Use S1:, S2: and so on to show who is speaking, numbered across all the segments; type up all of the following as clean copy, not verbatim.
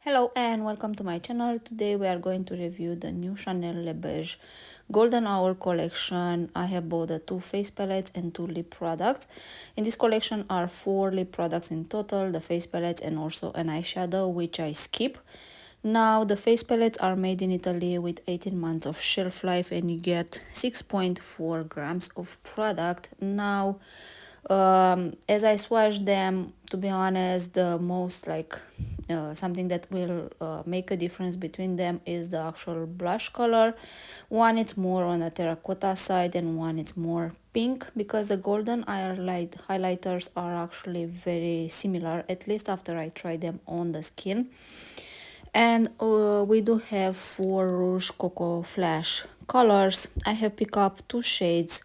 S1: Hello and welcome to my channel. Today we are going to review the new Chanel Le Beige Golden Hour collection. I have bought the 2 face palettes and 2 lip products. In this collection are 4 lip products in total, the face palettes and also an eyeshadow which I skip. Now the face palettes are made in Italy with 18 months of shelf life and you get 6.4 grams of product. Now as I swatch them, to be honest, the most something that will make a difference between them is the actual blush color. One it's more on the terracotta side and one it's more pink, because the golden highlighters are actually very similar, at least after I try them on the skin. And we do have 4 Rouge Coco Flash colors. I have picked up 2 shades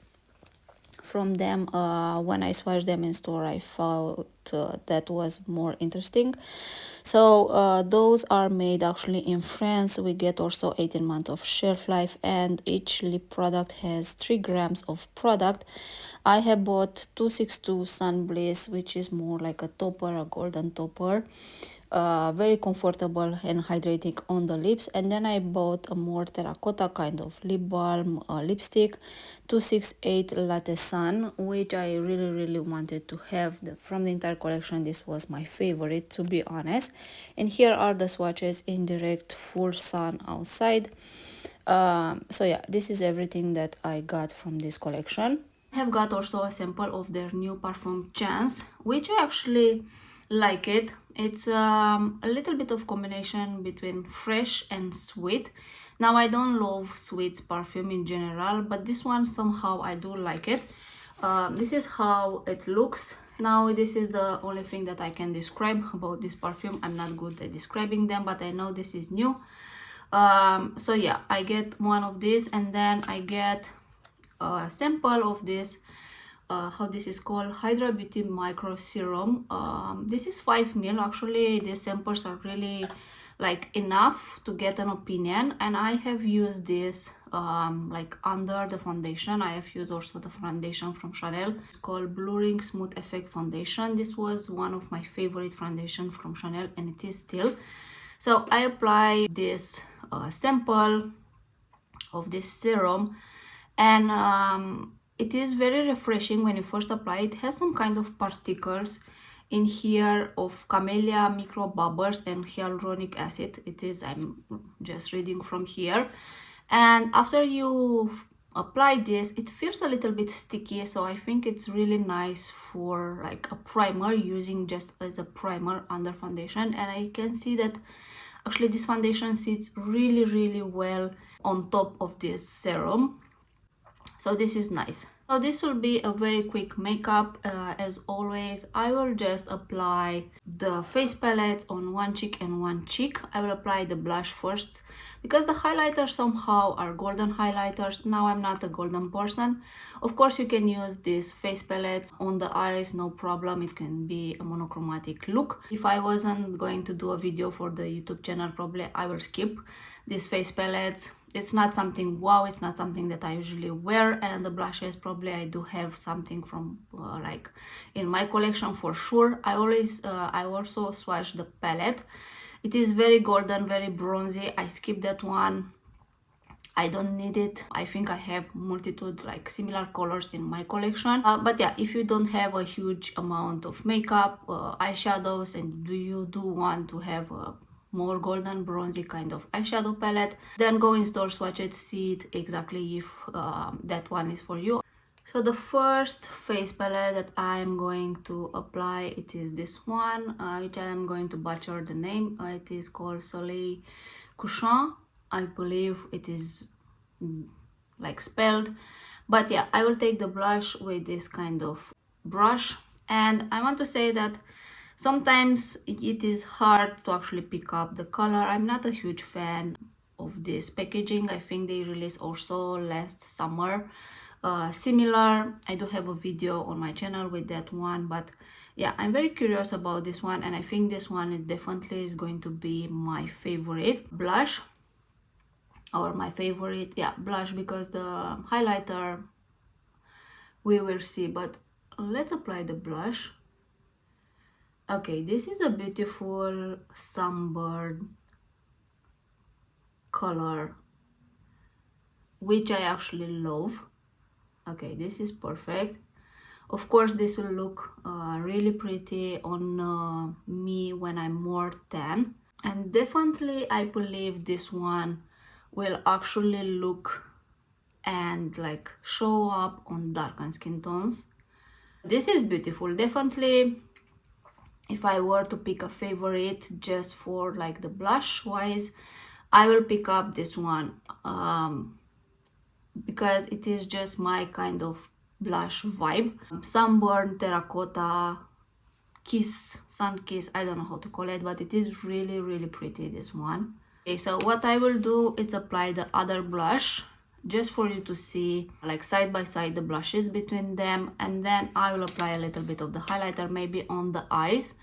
S1: from them. When I swatched them in store, I thought that was more interesting. So those are made actually in France. We get also 18 months of shelf life and each lip product has 3 grams of product. I have bought 262 Sun Bliss, which is more like a topper, a golden topper. Very comfortable and hydrating on the lips. And then I bought a more terracotta kind of lip balm lipstick, 268 Latte Sun, which I really wanted to have. From the entire collection, this was my favorite, to be honest. And here are the swatches in direct full sun outside. So yeah, this is everything that I got from this collection. I have got also a sample of their new perfume Chance, which I actually like it. It's a little bit of combination between fresh and sweet. Now I don't love sweet perfume in general, but this one somehow I do like it. This is how it looks. Now this is the only thing that I can describe about this perfume. I'm not good at describing them, but I know this is new. So yeah, I get one of these and then I get a sample of this, how this is called, Hydra Beauty Micro Serum. This is 5 ml. Actually these samples are really like enough to get an opinion, and I have used this like under the foundation. I have used also the foundation from Chanel. It's called Blurring Smooth Effect Foundation. This was one of my favorite foundation from Chanel and it is still. So I apply this sample of this serum, and it is very refreshing when you first apply it. It has some kind of particles in here of camellia micro bubbles and hyaluronic acid. It is, I'm just reading from here, and after you apply this it feels a little bit sticky, so I think it's really nice for like a primer, using just as a primer under foundation. And I can see that actually this foundation sits really well on top of this serum, so this is nice. So this will be a very quick makeup. As always, I will just apply the face palettes on one cheek and one cheek. I will apply the blush first because the highlighters somehow are golden highlighters. Now I'm not a golden person. Of course you can use these face palettes on the eyes, no problem. It can be a monochromatic look. If I wasn't going to do a video for the YouTube channel, probably I will skip these face palettes. It's not something wow, it's not something that I usually wear. And the blushes, probably I do have something from like in my collection for sure. I also swatch the palette. It is very golden, very bronzy. I skip that one. I don't need it. I think I have multitude like similar colors in my collection. But yeah, if you don't have a huge amount of makeup, eyeshadows, and you do want to have a more golden bronzy kind of eyeshadow palette, then go in store, swatch it, see it exactly if that one is for you. So the first face palette that I'm going to apply, it is this one, which I am going to butcher the name. It is called Soleil Couchant. I believe it is like spelled, but yeah, I will take the blush with this kind of brush. And I want to say that sometimes it is hard to actually pick up the color. I'm not a huge fan of this packaging. I think they released also last summer similar. I do have a video on my channel with that one, but yeah, I'm very curious about this one, and I think this one is definitely going to be my favorite blush, or my favorite, yeah, blush, because the highlighter we will see. But let's apply the blush. Okay, this is a beautiful sunbird color, which I actually love. Okay, this is perfect. Of course, this will look really pretty on me when I'm more tan. And definitely, I believe this one will actually look and like show up on darkened skin tones. This is beautiful. Definitely, if I were to pick a favorite just for like the blush wise, I will pick up this one because it is just my kind of blush vibe. Sunburn, terracotta, kiss, sun kiss, I don't know how to call it, but it is really, really pretty, this one. Okay, so what I will do is apply the other blush just for you to see like side by side the blushes between them, and then I will apply a little bit of the highlighter maybe on the eyes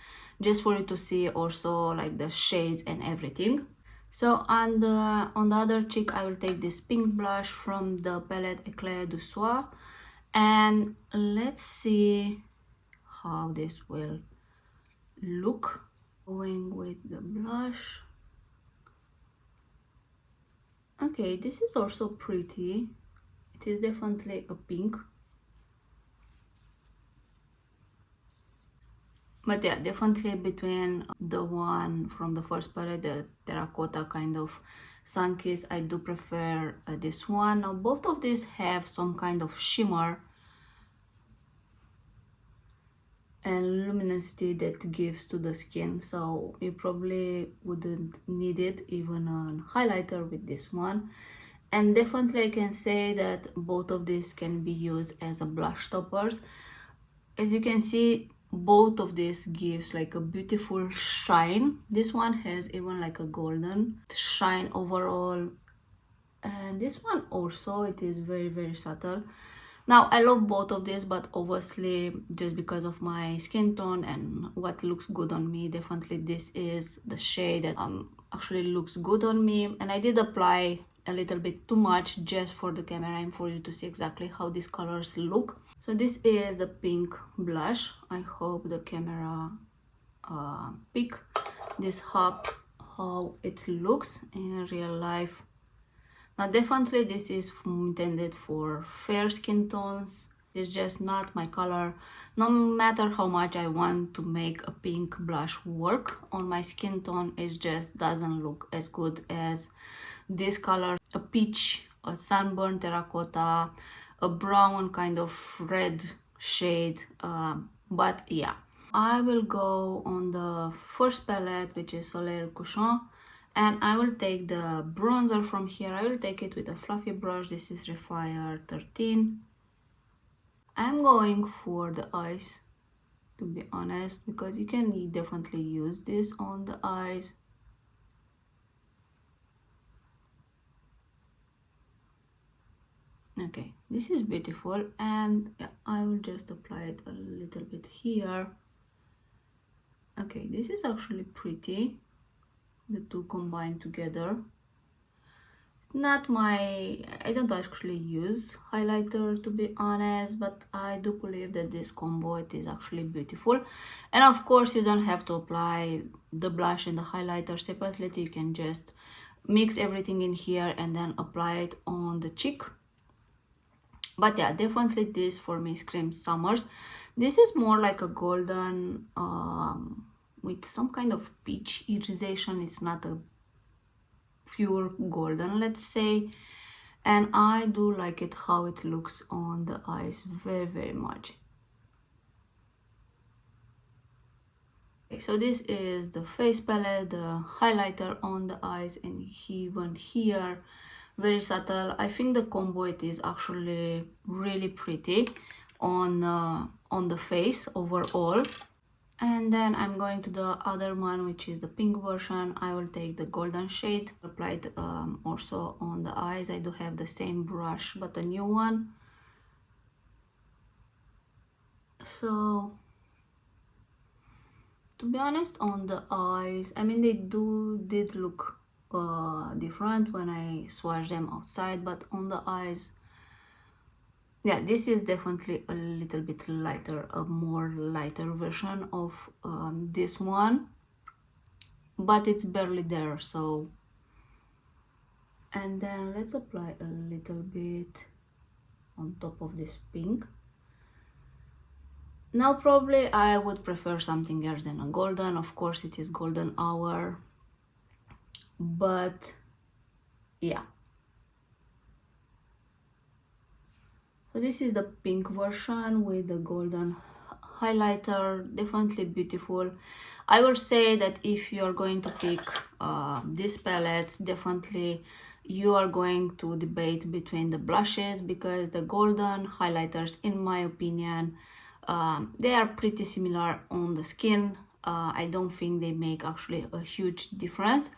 S1: just for you to see also like the shades and everything. So on the other cheek I will take this pink blush from the palette Eclat du Soir, and let's see how this will look. Going with the blush. Okay, this is also pretty. It is definitely a pink. But yeah, definitely between the one from the first palette, the terracotta kind of sun kiss, I do prefer this one. Now both of these have some kind of shimmer and luminosity that gives to the skin, so you probably wouldn't need it even a highlighter with this one. And definitely I can say that both of these can be used as a blush toppers. As you can see, both of these gives like a beautiful shine. This one has even like a golden shine overall, and this one also, it is very, very subtle. Now I love both of these, but obviously just because of my skin tone and what looks good on me, definitely this is the shade that actually looks good on me. And I did apply a little bit too much just for the camera and for you to see exactly how these colors look. So this is the pink blush. I hope the camera pick this up how it looks in real life. Now definitely this is intended for fair skin tones. It's just not my color. No matter how much I want to make a pink blush work on my skin tone, it just doesn't look as good as this color. A peach, a sunburn terracotta, a brown kind of red shade. But yeah, I will go on the first palette, which is Soleil Couchant, and I will take the bronzer from here. I will take it with a fluffy brush. This is Refire 13. I'm going for the eyes, to be honest, because you can definitely use this on the eyes. Okay, this is beautiful, and yeah, I will just apply it a little bit here. Okay, this is actually pretty, the two combined together. It's not my, I don't actually use highlighter, to be honest, but I do believe that this combo, it is actually beautiful. And of course you don't have to apply the blush and the highlighter separately. You can just mix everything in here and then apply it on the cheek. But yeah, definitely this for me screams summers. This is more like a golden with some kind of peach iridization. It's not a pure golden, let's say, and I do like it how it looks on the eyes very, very much. Okay, so this is the face palette, the highlighter on the eyes, and even here very subtle. I think the combo, it is actually really pretty on the face overall. And then I'm going to the other one, which is the pink version. I will take the golden shade, apply it also on the eyes. I do have the same brush, but a new one. So to be honest, on the eyes, I mean, they did look different when I swatched them outside, but on the eyes Yeah, this is definitely a little bit lighter, a more lighter version of this one, but it's barely there. So, and then let's apply a little bit on top of this pink. Now probably I would prefer something else than a golden. Of course it is golden hour, but yeah. So this is the pink version with the golden highlighter, definitely beautiful. I will say that if you're going to pick these palettes, definitely you are going to debate between the blushes, because the golden highlighters, in my opinion, they are pretty similar on the skin. I don't think they make actually a huge difference.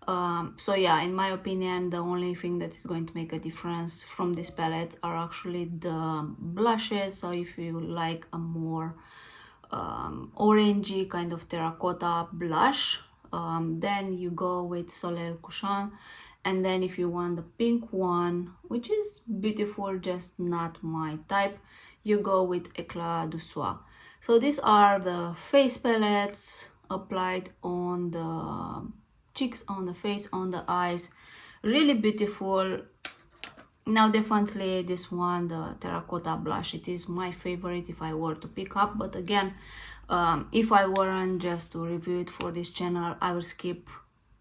S1: So yeah, in my opinion, the only thing that is going to make a difference from this palette are actually the blushes. So if you like a more orangey kind of terracotta blush, then you go with Soleil Couchant. And then if you want the pink one, which is beautiful, just not my type, you go with Eclat du Soir. So these are the face palettes applied on the cheeks, on the face, on the eyes. Really beautiful. Now definitely this one, the terracotta blush, it is my favorite if I were to pick up. But again, if I weren't just to review it for this channel, I will skip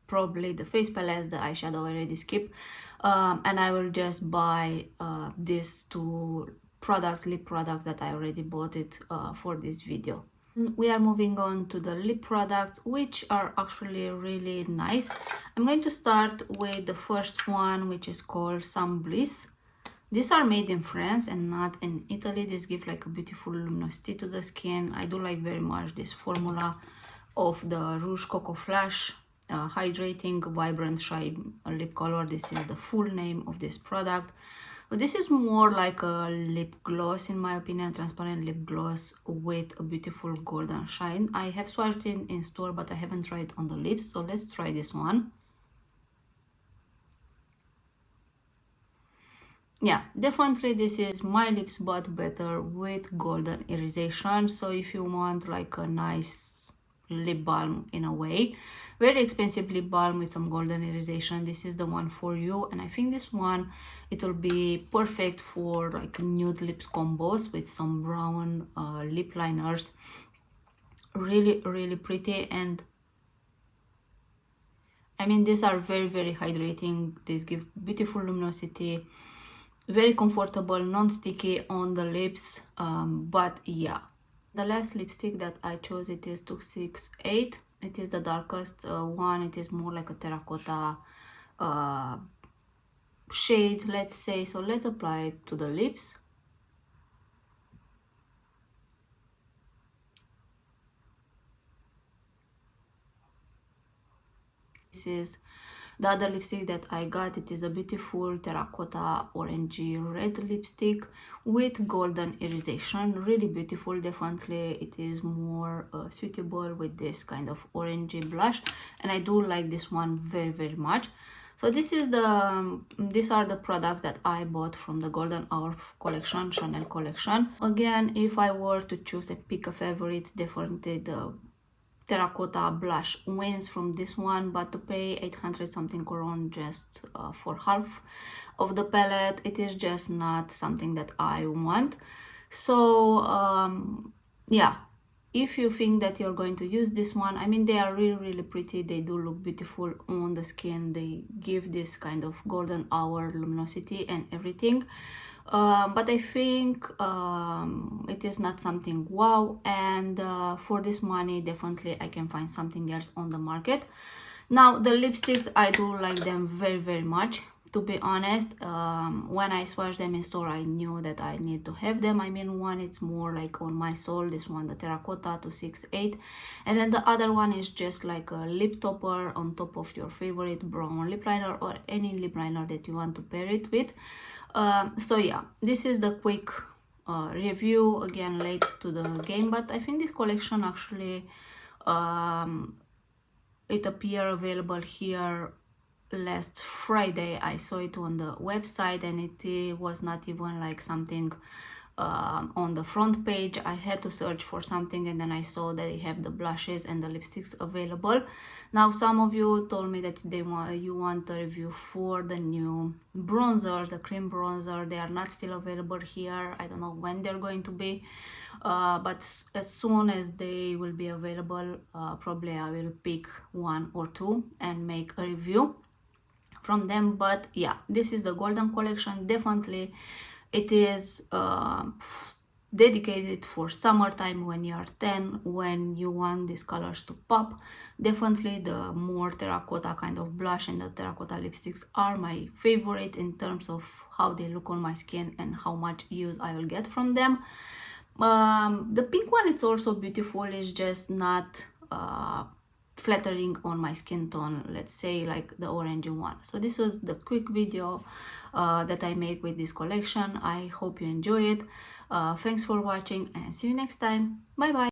S1: probably the face palettes, the eyeshadow I already skip, and I will just buy these two products, lip products, that I already bought it for this video. We are moving on to the lip products, which are actually really nice. I'm going to start with the first one, which is called Some Bliss. These are made in France and not in Italy. These give like a beautiful luminosity to the skin. I do like very much this formula of the Rouge Coco Flash hydrating vibrant shine lip color. This is the full name of this product. But this is more like a lip gloss, in my opinion, transparent lip gloss with a beautiful golden shine. I have swatched it in store, but I haven't tried it on the lips, so let's try this one. Yeah, definitely this is my lips, but better with golden iridescence. So if you want like a nice lip balm in a way, very expensive lip balm with some golden iridescence, this is the one for you. And I think this one, it will be perfect for like nude lips combos with some brown lip liners. Really pretty. And I mean, these are very hydrating. These give beautiful luminosity, very comfortable, non-sticky on the lips. But yeah, the last lipstick that I chose, it is 268. It is the darkest one. It is more like a terracotta shade, let's say. So let's apply it to the lips. This is the other lipstick that I got. It is a beautiful terracotta orangey red lipstick with golden iridescence. Really beautiful. Definitely it is more suitable with this kind of orangey blush, and I do like this one very much. So this is the these are the products that I bought from the Golden Hour collection, Chanel collection. Again, if I were to choose and pick a favorite, definitely the terracotta blush wins from this one, but to pay 800 something Coron just for half of the palette, it is just not something that I want. So yeah, if you think that you're going to use this one, I mean, they are really pretty. They do look beautiful on the skin. They give this kind of golden hour luminosity and everything. But I think it is not something wow, and for this money definitely I can find something else on the market. Now the lipsticks, I do like them very much, to be honest. When I swatched them in store, I knew that I need to have them. I mean, one it's more like on my soul, this one, the terracotta 268, and then the other one is just like a lip topper on top of your favorite brown lip liner or any lip liner that you want to pair it with. So yeah, this is the quick review, again late to the game, but I think this collection actually it appear available here last Friday. I saw it on the website, and it was not even like something on the front page. I had to search for something, and then I saw that they have the blushes and the lipsticks available. Now some of you told me that you want a review for the new bronzer, the cream bronzer. They are not still available here. I don't know when they're going to be, but as soon as they will be available, probably I will pick one or two and make a review from them. But yeah, this is the golden collection. Definitely it is dedicated for summertime, when you are 10, when you want these colors to pop. Definitely the more terracotta kind of blush and the terracotta lipsticks are my favorite in terms of how they look on my skin and how much use I will get from them. The pink one, it's also beautiful, it's just not flattering on my skin tone, let's say, like the orange one. So this was the quick video that I make with this collection. I hope you enjoy it. Thanks for watching, and see you next time. Bye bye.